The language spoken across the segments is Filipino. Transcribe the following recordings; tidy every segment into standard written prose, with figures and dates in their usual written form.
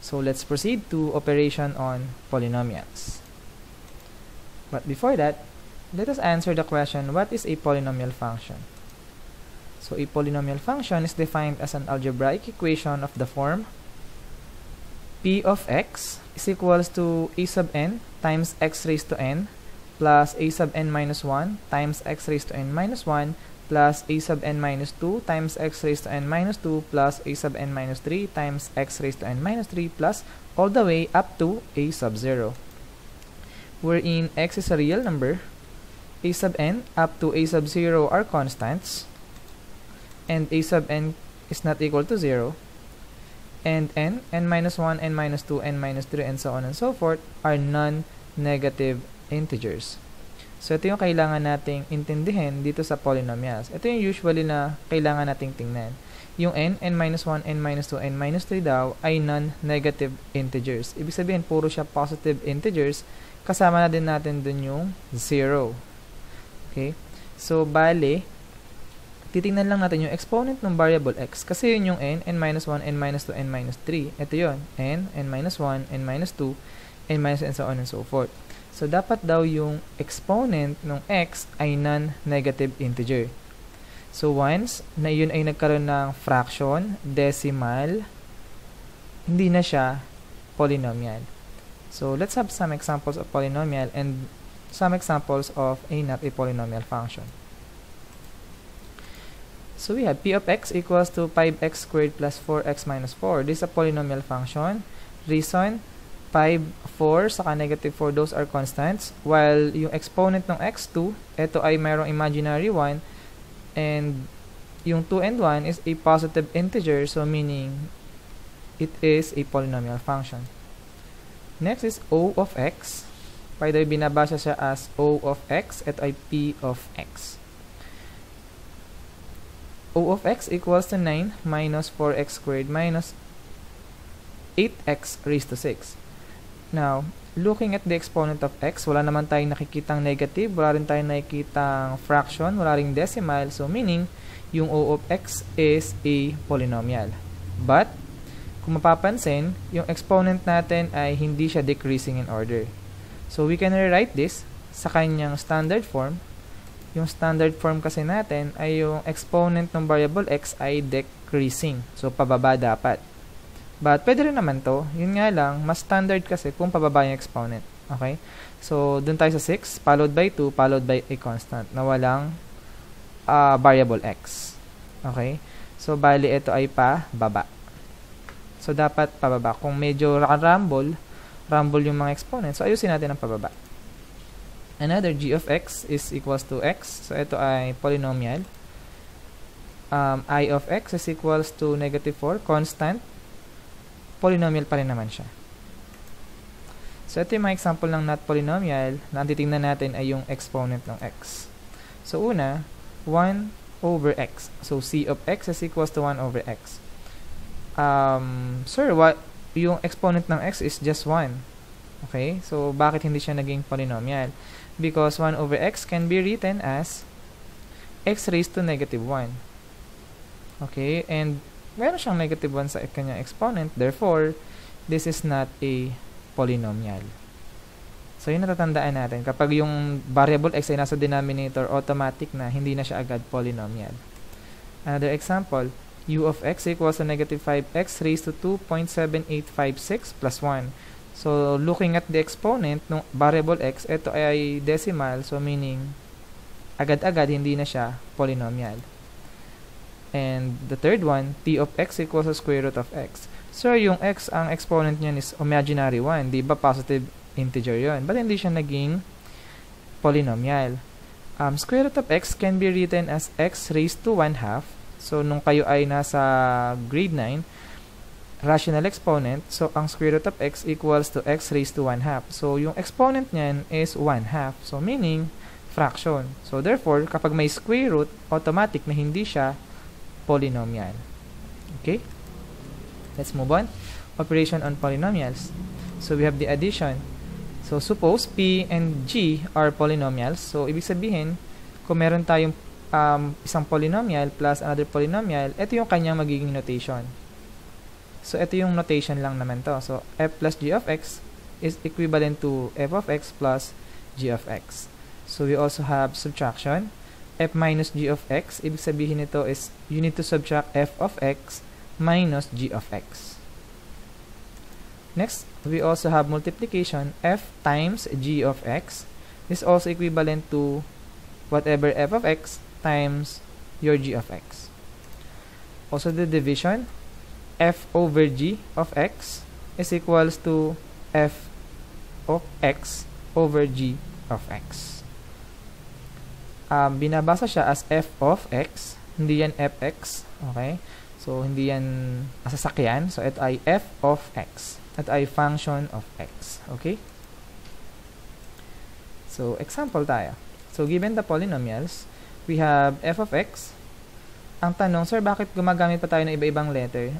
So let's proceed to operation on polynomials. But before that, let us answer the question, what is a polynomial function? So a polynomial function is defined as an algebraic equation of the form p of x is equals to a sub n times x raised to n plus a sub n minus 1 times x raised to n minus 1 plus a sub n minus 2 times x raised to n minus 2 plus a sub n minus 3 times x raised to n minus 3 plus all the way up to a sub 0, wherein x is a real number, a sub n up to a sub 0 are constants, and a sub n is not equal to 0, and n minus 1, n minus 2, n minus 3, and so on and so forth are non-negative integers. So, ito yung kailangan nating intindihin dito sa polynomials. Ito yung usually na kailangan nating tingnan. Yung n minus 1, n minus 2, n minus 3 daw ay non-negative integers. Ibig sabihin, puro siya positive integers. Kasama na din natin dun yung 0. Okay? So, bale, titingnan lang natin yung exponent ng variable x. Kasi yun yung n minus 1, n minus 2, n minus 3. Ito yun, n minus 1, n minus 2, n minus, and so on and so forth. So, dapat daw yung exponent ng x ay non-negative integer. So, once na yun ay nagkaroon ng fraction, decimal, hindi na siya polynomial. So, let's have some examples of polynomial and some examples of a not a polynomial function. So, we have p of x equals to 5x squared plus 4x minus 4. This is a polynomial function. Reason, 5, 4, saka negative 4, those are constants. While yung exponent ng x2, ito ay mayroong imaginary 1, and yung 2 and 1 is a positive integer, so meaning it is a polynomial function. Next is O of x. By the way, binabasa siya as O of x, ito ay P of x. O of x equals to 9 minus 4x squared minus 8x raised to 6. Now, looking at the exponent of x, wala naman tayong nakikitang negative, wala rin tayong nakikitang fraction, wala rin decimal, so meaning, yung O of x is a polynomial. But, kung mapapansin, yung exponent natin ay hindi siya decreasing in order. So, we can rewrite this sa kanyang standard form. Yung standard form kasi natin ay yung exponent ng variable x ay decreasing. So, pababa dapat. But, pwede rin naman to. Yun nga lang, mas standard kasi kung pababa yung exponent. Okay? So, dun tayo sa 6, followed by 2, followed by a constant na walang variable x. Okay? So, bali, ito ay pababa. So, dapat pababa. Kung medyo rumble yung mga exponents, so ayusin natin ang pababa. Another g of x is equals to x. So, ito ay polynomial. I of x is equals to negative 4, constant. Polynomial pa rin naman siya. So, ito yung mga example ng not polynomial na ang titingnan natin ay yung exponent ng x. So, una, 1 over x. So, c of x is equals to 1 over x. Sir, what yung exponent ng x is just 1. Okay? So, bakit hindi siya naging polynomial? Because 1 over x can be written as x raised to negative 1. Okay? And meron siyang negative 1 sa kanyang exponent. Therefore, this is not a polynomial. So, yun natatandaan natin. Kapag yung variable x ay nasa denominator, automatic na, hindi na siya agad polynomial. Another example, u of x equals to negative 5x raised to 2.7856 plus 1. So, looking at the exponent ng variable x, ito ay decimal. So, meaning, agad-agad hindi na siya polynomial. And the third one, p of x equals to square root of x. So, yung x, ang exponent niyan is imaginary 1. Di ba positive integer yon? But hindi siya naging polynomial. Square root of x can be written as x raised to 1/2. So, nung kayo ay nasa grade 9, rational exponent, so, ang square root of x equals to x raised to 1/2. So, yung exponent niyan is 1/2. So, meaning, fraction. So, therefore, kapag may square root, automatic na hindi siya polynomial. Okay? Let's move on. Operation on polynomials. So, we have the addition. So, suppose P and G are polynomials. So, ibig sabihin, kung meron tayong isang polynomial plus another polynomial, ito yung kanyang magiging notation. So, ito yung notation lang naman to. So, f plus g of x is equivalent to f of x plus g of x. So, we also have subtraction. F minus g of x, ibig sabihin nito is you need to subtract f of x minus g of x. Next, we also have multiplication. F times g of x is also equivalent to whatever f of x times your g of x. Also, the division. F over g of x is equals to f of x over g of x. Binabasa siya as f of x, hindi yan fx, okay? So, hindi yan masasakyan. So, ito ay f of x. Ito ay function of x, okay? So, example tayo. So, given the polynomials, we have f of x. Ang tanong, sir, bakit gumagamit pa tayo ng iba-ibang letter?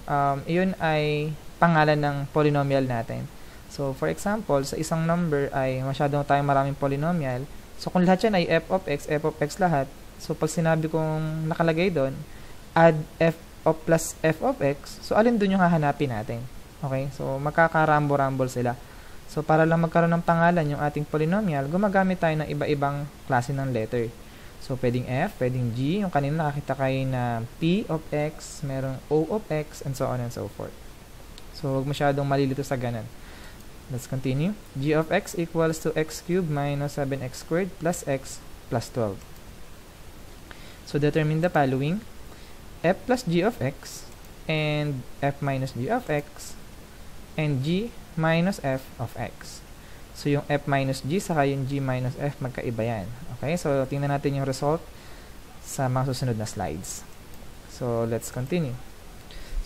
Iyon ay pangalan ng polynomial natin. So, for example, sa isang number ay masyadong tayong maraming polynomial. So, kung lahat yan ay f of x lahat, so pag sinabi kong nakalagay doon, add f of plus f of x, so alin doon yung hahanapin natin? Okay? So, magkakarambo-ramble sila. So, para lang magkaroon ng pangalan yung ating polynomial, gumagamit tayo ng iba-ibang klase ng letter. So, pwedeng f, pwedeng g, yung kanina nakakita kayo na p of x, merong o of x, and so on and so forth. So, huwag masyadong malilito sa ganun. Let's continue. G of x equals to x cubed minus 7x squared plus x plus 12. So, determine the following. F plus g of x and f minus g of x and g minus f of x. So, yung f minus g saka yung g minus f magkaiba yan. Okay? So, tingnan natin yung result sa mga susunod na slides. So, let's continue.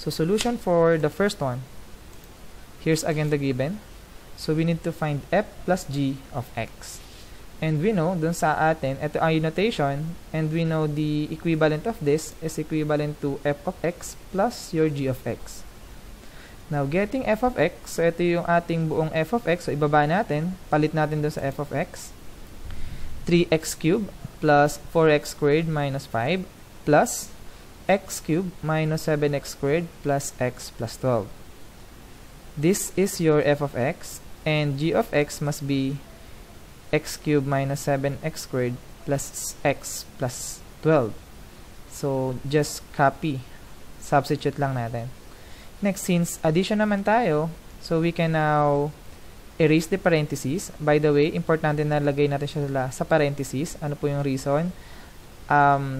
So, solution for the first one. Here's again the given. So, we need to find f plus g of x. And we know, dun sa atin, ito ay notation, and we know the equivalent of this is equivalent to f of x plus your g of x. Now, getting f of x, so ito yung ating buong f of x, so ibaba natin, palit natin dun sa f of x. 3x cubed plus 4x squared minus 5 plus x cubed minus 7x squared plus x plus 12. This is your f of x, and g of x must be x cubed minus 7x squared plus x plus 12. So, just copy. Substitute lang natin. Next, since addition naman tayo, so we can now erase the parentheses. By the way, importante na lagay natin siya sa parentheses. Ano po yung reason?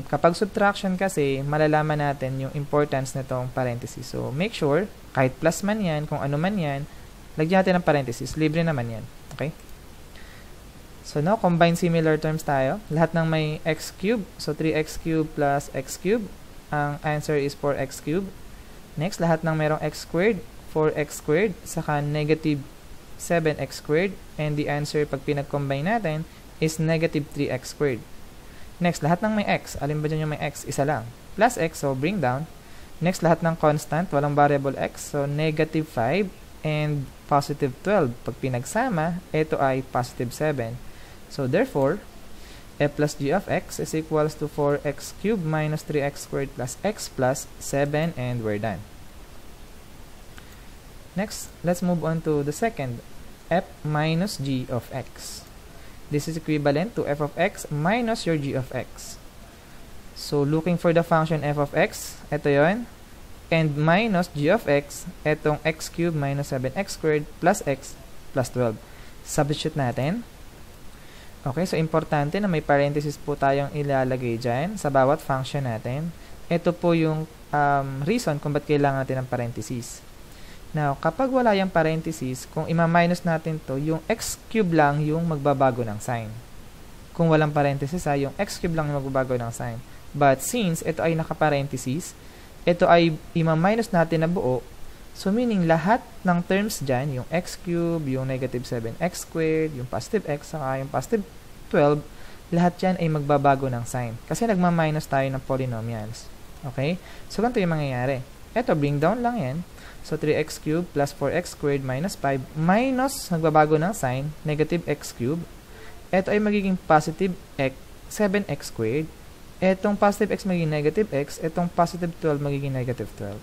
Kapag subtraction kasi, malalaman natin yung importance nitong parentheses. So, make sure, kahit plus man yan, kung ano man yan, lagyan natin ng parentheses. Libre naman yan. Okay? So, now, combine similar terms tayo. Lahat ng may x cubed. So, 3x cubed plus x cubed. Ang answer is 4x cubed. Next, lahat ng merong x squared, 4x squared, saka negative 7x squared, and the answer pag pinag-combine natin is negative 3x squared. Next, lahat ng may x, alin ba dyan yung may x? Isa lang. Plus x, so bring down. Next, lahat ng constant, walang variable x, so negative 5 and positive 12. Pag pinagsama, ito ay positive 7. So therefore, f plus g of x is equals to 4x cubed minus 3x squared plus x plus 7, and we're done. Next, let's move on to the second, f minus g of x. This is equivalent to f of x minus your g of x. So, looking for the function f of x, ito yon, and minus g of x, etong x cubed minus 7x squared plus x plus 12. Substitute natin. Okay, so importante na may parenthesis po tayong ilalagay dyan sa bawat function natin. Ito po yung reason kung ba't kailangan natin ng parenthesis. Now, kapag wala yung parenthesis, kung ima-minus natin to, yung x cube lang yung magbabago ng sign. Kung walang parenthesis, yung x cube lang yung magbabago ng sign. But since ito ay naka-parenthesis, ito ay ima-minus natin na buo, so meaning lahat ng terms dyan, yung x cube, yung negative 7x squared, yung positive x, saka yung positive 12, lahat yan ay magbabago ng sign. Kasi nagma-minus tayo ng polynomials. Okay? So, ganito yung mangyayari. Ito, bring down lang yan. So, 3x cubed plus 4x squared minus 5 minus, nagbabago ng sign, negative x cubed. Ito ay magiging positive x, 7x squared. Etong positive x magiging negative x. Etong positive 12 magiging negative 12.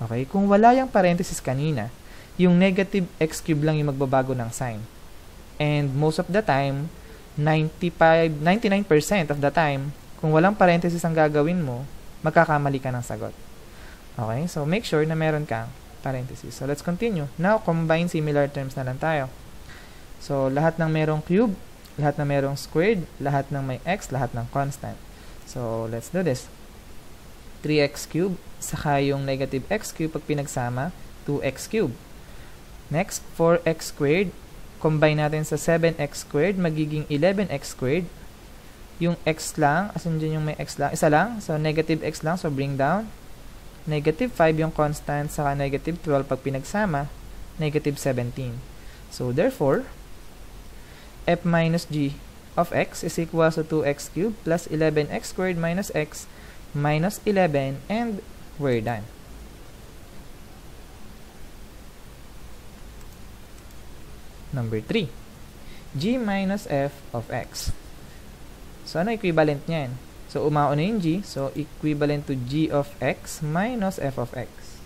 Okay? Kung wala yung parenthesis kanina, yung negative x cube lang yung magbabago ng sign. And most of the time, 99% of the time, kung walang parenthesis ang gagawin mo, magkakamali ka ng sagot. Okay? So, make sure na meron kang parenthesis. So, let's continue. Now, combine similar terms na lang tayo. So, lahat ng merong cube, lahat ng merong squared, lahat ng may x, lahat ng constant. So, let's do this. 3x cube, saka yung negative x cube pag pinagsama, 2x cube. Next, 4x squared, combine natin sa 7x squared, magiging 11x squared. Yung x lang, as in dyan yung may x lang, isa lang, so negative x lang, so bring down. Negative 5 yung constant, saka negative 12 pag pinagsama, negative 17. So, therefore, f minus g of x is equal to 2x cubed plus 11x squared minus x minus 11, and we're done. Number 3, g minus f of x. So, ano equivalent niyan? So, umauna yung g, so equivalent to g of x minus f of x.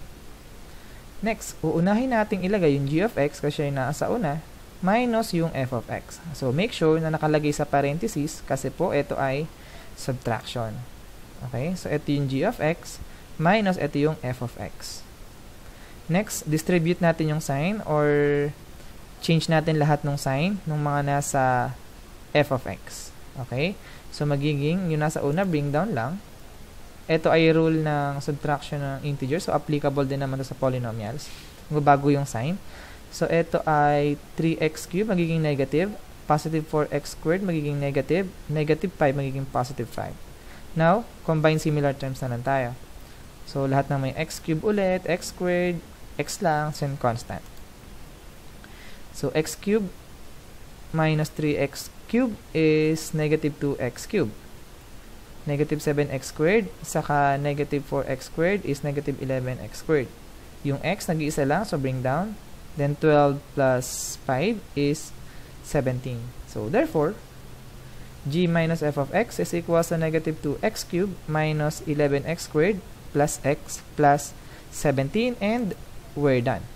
Next, uunahin nating ilagay yung g of x kasi yung nasa una, minus yung f of x. So, make sure na nakalagay sa parenthesis kasi po ito ay subtraction. Okay? So, ito yung g of x minus ito yung f of x. Next, distribute natin yung sign or change natin lahat ng sign ng mga nasa f of x. Okay? So, magiging yung nasa una, bring down lang. Ito ay rule ng subtraction ng integer. So, applicable din naman sa polynomials. Magbabago yung sign. So, ito ay 3x cubed, magiging negative. Positive 4x squared, magiging negative. Negative 5, magiging positive 5. Now, combine similar terms na lang tayo. So, lahat ng may x cubed ulit, x squared, x lang, and constant. So, x cubed minus 3x cubed is negative 2x cubed. Negative 7x squared, saka negative 4x squared is negative 11x squared. Yung x, nag-iisa lang, so bring down. Then, 12 plus 5 is 17. So, therefore, g minus f of x is equal to negative 2x cubed minus 11x squared plus x plus 17, and we're done.